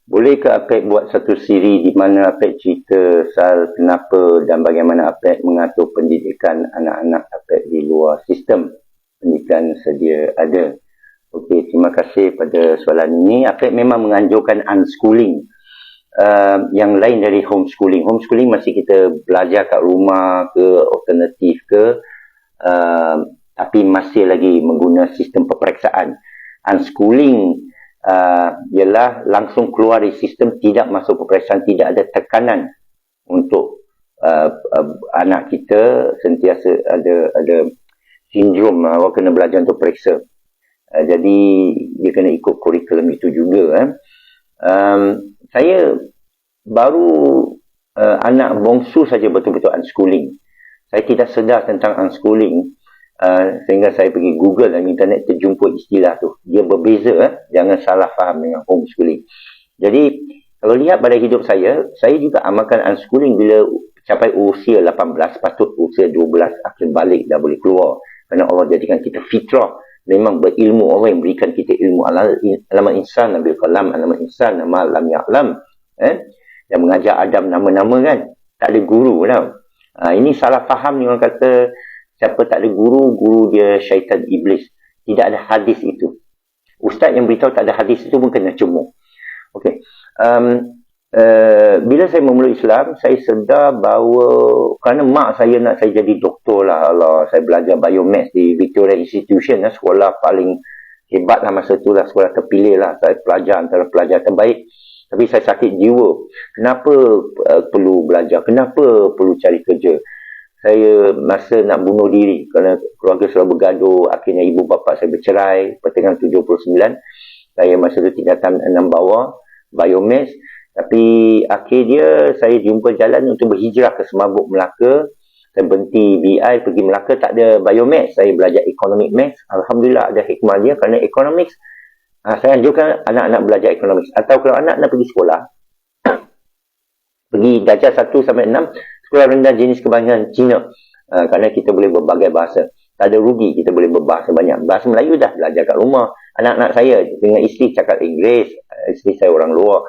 Boleh ke Apek buat satu siri di mana Apek cerita soal kenapa dan bagaimana Apek mengatur pendidikan anak-anak Apek di luar sistem pendidikan sedia ada? Okey, terima kasih pada soalan ini. Apek memang menganjurkan unschooling. Yang lain dari homeschooling. Homeschooling masih kita belajar kat rumah ke, alternatif ke, tapi masih lagi menggunakan sistem peperiksaan. Unschooling ialah langsung keluar dari sistem, tidak masuk peperiksaan, tidak ada tekanan untuk anak kita sentiasa ada sindrom awak kena belajar untuk periksa. Jadi dia kena ikut kurikulum itu juga. Saya baru anak bongsu saja betul-betul unschooling. Saya tidak sedar tentang unschooling sehingga saya pergi Google dan internet terjumpa istilah tu. Dia berbeza, jangan salah faham dengan homeschooling. Jadi kalau lihat pada hidup saya juga amalkan unschooling bila capai usia 18, patut usia 12 akhir balik dah boleh keluar. Kerana Allah jadikan kita fitrah, memang berilmu. Allah yang berikan kita ilmu. Alama insan nabil qalam, alama insan nama lam ya'lam. Yang mengajar Adam nama-nama kan, tak ada guru tau. Ini salah faham ni, orang kata siapa tak ada guru, guru dia syaitan iblis. Tidak ada hadis itu. Ustaz yang beritahu tak ada hadis itu pun kena cemur. Okey. Bila saya memulai Islam, saya sedar bahawa kerana mak saya nak saya jadi doktor lah. Allah, saya belajar biomaths di Victoria Institution, sekolah paling hebat lah masa tu lah, sekolah terpilih lah. Saya pelajar antara pelajar terbaik. Tapi saya sakit jiwa. Kenapa perlu belajar? Kenapa perlu cari kerja? Saya masa nak bunuh diri kerana keluarga selalu bergaduh. Akhirnya ibu bapa saya bercerai pertengahan 79. Saya masa tu tingkatan 6 bawah biomaths. Tapi akhirnya saya jumpa jalan untuk berhijrah ke Semabuk, Melaka. Saya berhenti BI pergi Melaka, tak ada biomaths. Saya belajar economic maths. Alhamdulillah ada hikmah dia kerana economics. Saya anjurkan anak-anak belajar economics. Atau kalau anak nak pergi sekolah, pergi darjah 1 sampai 6, sekolah rendah jenis kebanyakan Cina. Kerana kita boleh berbagai bahasa. Tak ada rugi, kita boleh berbahasa banyak. Bahasa Melayu dah belajar kat rumah. Anak-anak saya dengan isteri cakap Inggeris. Isteri saya orang luar.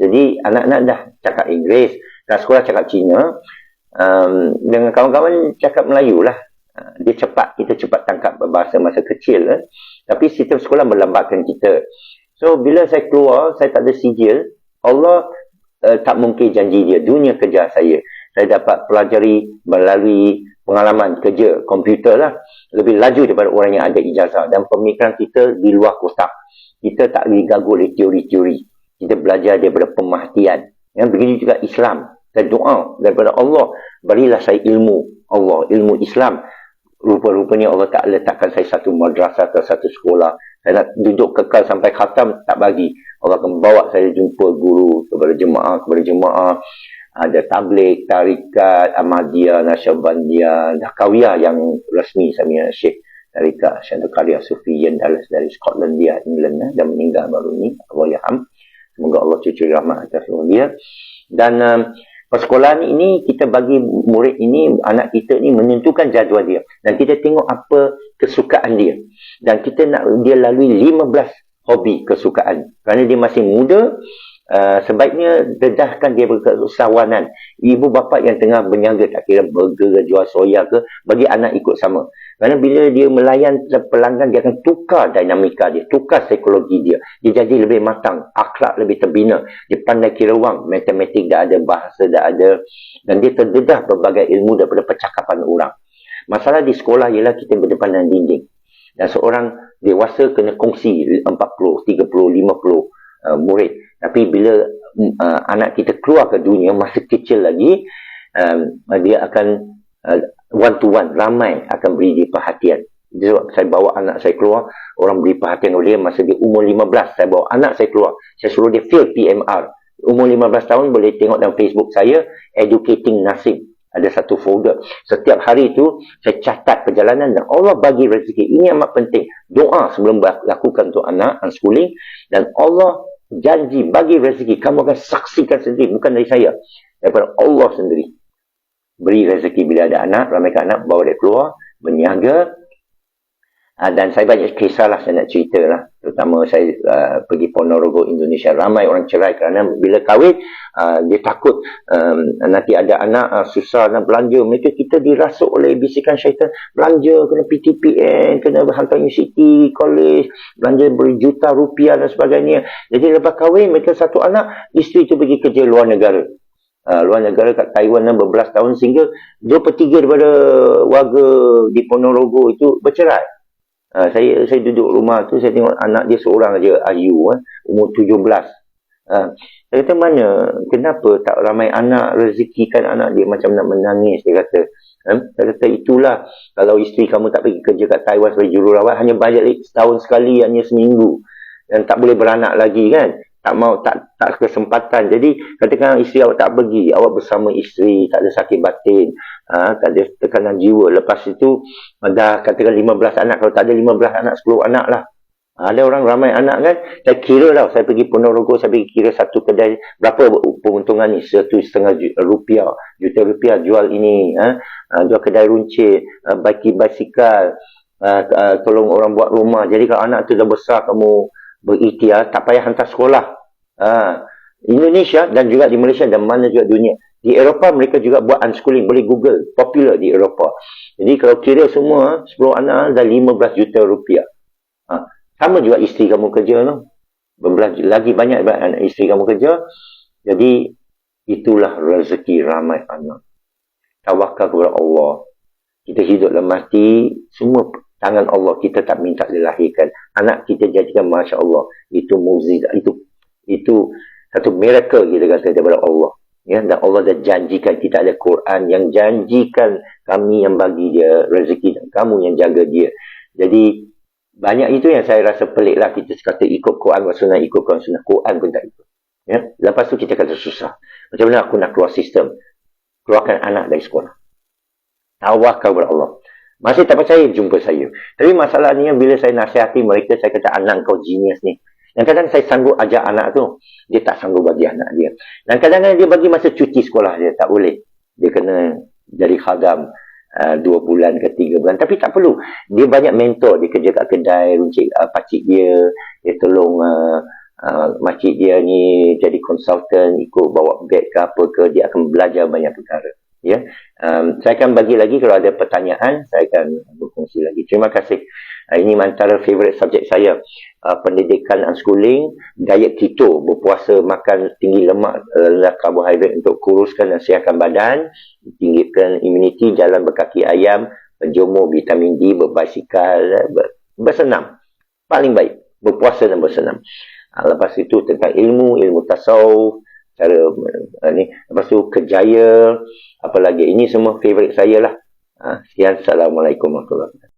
Jadi anak-anak dah cakap Inggeris. Kat sekolah cakap Cina. Dengan kawan-kawan cakap Melayu lah. Dia cepat, kita cepat tangkap bahasa masa kecil. Tapi sistem sekolah melambatkan kita. So bila saya keluar, saya tak ada sijil. Allah tak mungkin janji dia. Dunia kerja saya. Saya dapat pelajari melalui pengalaman kerja komputer lah. Lebih laju daripada orang yang ada ijazah. Dan pemikiran kita di luar kotak. Kita tak diganggu oleh teori-teori. Kita belajar daripada pemerhatian. Begitu juga Islam. Saya doa daripada Allah. Berilah saya ilmu Allah, ilmu Islam. Rupa-rupanya Allah tak letakkan saya satu madrasah atau satu sekolah. Saya nak duduk kekal sampai khatam, tak bagi. Allah akan bawa saya jumpa guru kepada jemaah. Ada tabligh, tarikat, Ahmadiyah, Nasyabandiyah, Dakawiyah yang rasmi saya Syekh tarikat Syandakaria Sufiyan Dallas dari Scotland dia, England, dan meninggal baru ni. Allah yarham. Semoga Allah cucur rahmat atas dia. Dan persekolahan ini kita bagi murid ini, anak kita ni menentukan jadual dia. Dan kita tengok apa kesukaan dia. Dan kita nak dia lalui 15 hobi kesukaan. Kerana dia masih muda, sebaiknya dedahkan dia berkeusahawanan. Ibu bapa yang tengah berniaga, tak kira burger ke, jual soya ke, bagi anak ikut sama. Kerana bila dia melayan pelanggan, dia akan tukar dinamika dia, tukar psikologi dia. Dia jadi lebih matang, akhlak lebih terbina. Dia pandai kira wang, matematik dah ada, bahasa dah ada. Dan dia terdedah berbagai ilmu daripada percakapan orang. Masalah di sekolah ialah kita berdepan dengan dinding. Dan seorang dewasa kena kongsi 40, 30, 50 murid. Tapi bila anak kita keluar ke dunia, masa kecil lagi, dia akan one to one, ramai akan beri dia perhatian. Jadi saya bawa anak saya keluar, orang beri perhatian oleh dia masa dia umur 15. Saya bawa anak saya keluar, saya suruh dia fill PMR. Umur 15 tahun boleh tengok dalam Facebook saya, Educating Nasib. Ada satu folder. Setiap hari itu saya catat perjalanan dan Allah bagi rezeki. Ini amat penting. Doa sebelum lakukan untuk anak unschooling, dan Allah janji bagi rezeki. Kamu akan saksikan sendiri, bukan dari saya, daripada Allah sendiri. Beri rezeki bila ada anak, ramaikan anak, bawa dia keluar, berniaga. Dan saya banyak kisah lah saya nak cerita lah. Terutama saya pergi Ponorogo, Indonesia. Ramai orang cerai kerana bila kahwin, dia takut nanti ada anak susah nak belanja. Mereka kita dirasuk oleh bisikan syaitan. Belanja, kena PTPN, kena hantar universiti, college, belanja berjuta rupiah dan sebagainya. Jadi lepas kahwin, mereka satu anak, isteri tu pergi kerja luar negara. Luar negara kat Taiwan berbelas tahun sehingga 2/3 daripada warga di Ponorogo itu bercerai. Saya duduk rumah tu, saya tengok anak dia seorang aja, Ayu, umur 17. Saya kata mana, kenapa tak ramai anak rezekikan anak dia macam nak menangis, dia kata. Saya kata itulah, kalau isteri kamu tak pergi kerja kat Taiwan sebagai jururawat, hanya balik setahun sekali, hanya seminggu. Dan tak boleh beranak lagi kan. Tak mau, tak kesempatan. Jadi katakan isteri awak tak pergi, awak bersama isteri, tak ada sakit batin, tak ada tekanan jiwa. Lepas itu dah katakan 15 anak, kalau tak ada 15 anak, 10 anak lah. Ada orang ramai anak kan. Saya kira lah, saya pergi Ponorogo, saya pergi kira satu kedai, berapa peruntungan ni, 1,5 juta rupiah jual ini, jual kedai runcit, bagi basikal, tolong orang buat rumah. Jadi kalau anak tu dah besar, kamu berikhtiar, tak payah hantar sekolah. Indonesia dan juga di Malaysia dan mana juga dunia. Di Eropah mereka juga buat unschooling, boleh Google, popular di Eropah. Jadi kalau kira semua 10 anak dah 15 juta rupiah. Sama juga isteri kamu kerja tu. Lagi banyak anak isteri kamu kerja. Jadi itulah rezeki ramai anak. Tawakal kepada Allah. Kita hidup dan mati semua tangan Allah, kita tak minta dilahirkan. Anak kita jadikan Masya Allah. Itu mukjizat, itu satu miracle kita kata daripada Allah. Ya, dan Allah dah janjikan, kita ada Quran yang janjikan kami yang bagi dia rezeki dan kamu yang jaga dia. Jadi banyak itu yang saya rasa pelik lah. Kita kata ikut Quran wa sunnah, ikut Quran sunnah. Quran pun tak ikut. Ya? Lepas tu kita kata susah. Macam mana aku nak keluar sistem? Keluarkan anak dari sekolah. Tawakal kepada Allah. Masih tak percaya, jumpa saya. Tapi masalahnya bila saya nasihati mereka, saya kata anak kau genius ni. Dan kadang saya sanggup ajak anak tu, dia tak sanggup bagi anak dia. Dan kadang-kadang dia bagi masa cuti sekolah dia, tak boleh. Dia kena jadi khadam 2 bulan ke 3 bulan. Tapi tak perlu. Dia banyak mentor, dia kerja kat kedai, runcit pakcik dia tolong makcik dia ni jadi konsultan, ikut bawa beg ke apa ke, dia akan belajar banyak perkara. Ya, saya akan bagi lagi kalau ada pertanyaan, saya akan berkongsi lagi. Terima kasih. Ini antara favorite subjek saya, pendidikan unschooling, diet keto, berpuasa, makan tinggi lemak, rendah karbohidrat untuk kuruskan dan sihatkan badan, tinggikan imuniti, jalan berkaki ayam, berjemur, vitamin D, berbasikal, bersenam. Paling baik, berpuasa dan bersenam. Lepas itu tentang ilmu tasawuf, cara ni, lepas tu kerjaya, apa lagi, ini semua favorite saya lah. Sekian, Assalamualaikum warahmatullahi wabarakatuh.